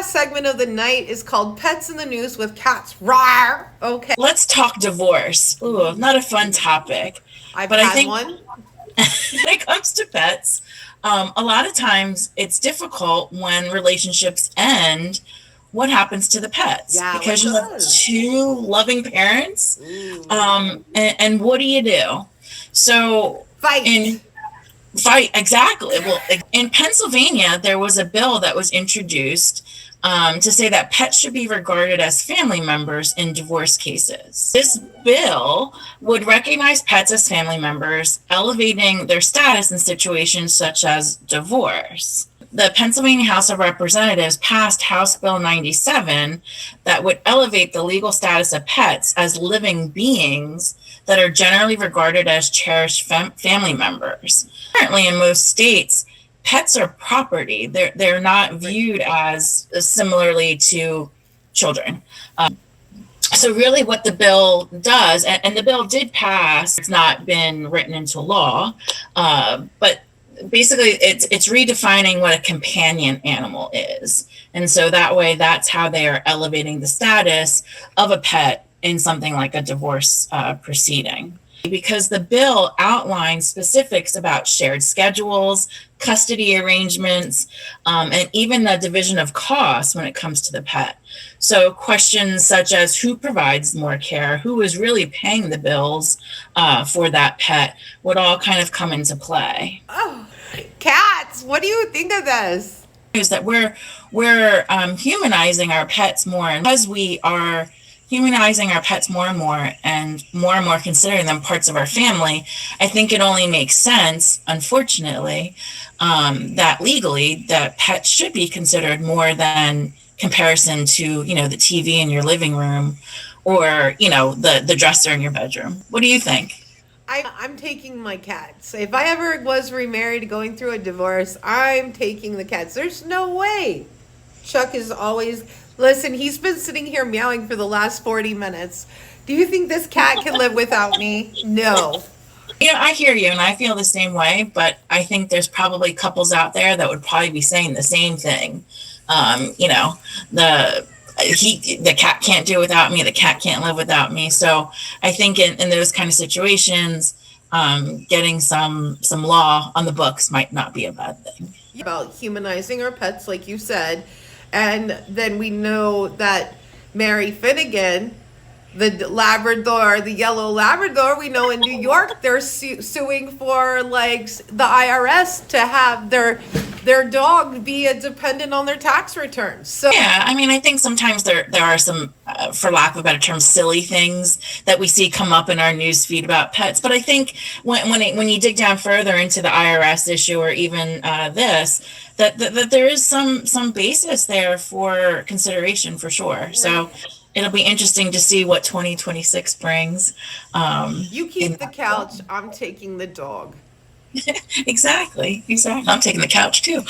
Segment of the night is called Pets in the News with Cats. Rawr! Okay. Let's talk divorce. Ooh, not a fun topic. I've But I had think one. when it comes to pets, a lot of times it's difficult when relationships end. What happens to the pets? Yeah, what Because you have does? two loving parents, Ooh. and what do you do? So, Fight. in Right, exactly. Well, in Pennsylvania, there was a bill that was introduced to say that pets should be regarded as family members in divorce cases. This bill would recognize pets as family members, elevating their status in situations such as divorce. The Pennsylvania House of Representatives passed House Bill 97 that would elevate the legal status of pets as living beings that are generally regarded as cherished family members. Currently, in most states, pets are property. They're not viewed as similarly to children. So really what the bill does, and the bill did pass, it's not been written into law, but basically it's redefining what a companion animal is. And so that way, that's how they are elevating the status of a pet in something like a divorce proceeding. Because the bill outlines specifics about shared schedules, custody arrangements, and even the division of costs when it comes to the pet. So questions such as who provides more care, who is really paying the bills for that pet would all kind of come into play. Oh, cats. What do you think of this? Is that we're humanizing our pets more, and because we are humanizing our pets more and more considering them parts of our family, I think it only makes sense, unfortunately, that legally that pets should be considered more than comparison to the TV in your living room or the dresser in your bedroom. What do you think? I'm taking my cats. If I ever was remarried going through a divorce, I'm taking the cats. There's no way. Chuck is always. Listen, he's been sitting here meowing for the last 40 minutes. Do you think this cat can live without me? No. I hear you and I feel the same way, but I think there's probably couples out there that would probably be saying the same thing. The the cat can't do without me, the cat can't live without me. So I think in those kind of situations, getting some law on the books might not be a bad thing. About humanizing our pets, like you said. And then we know that Mary Finnegan, the Labrador, the yellow Labrador, we know in New York they're suing for like the IRS to have their dog be a dependent on their tax returns. So yeah, I mean, I think sometimes there are some, for lack of a better term, silly things that we see come up in our news feed about pets. But I think when you dig down further into the IRS issue or even this, that there is some basis there for consideration for sure. So it'll be interesting to see what 2026 brings. You keep the couch, I'm taking the dog. Exactly. I'm taking the couch too.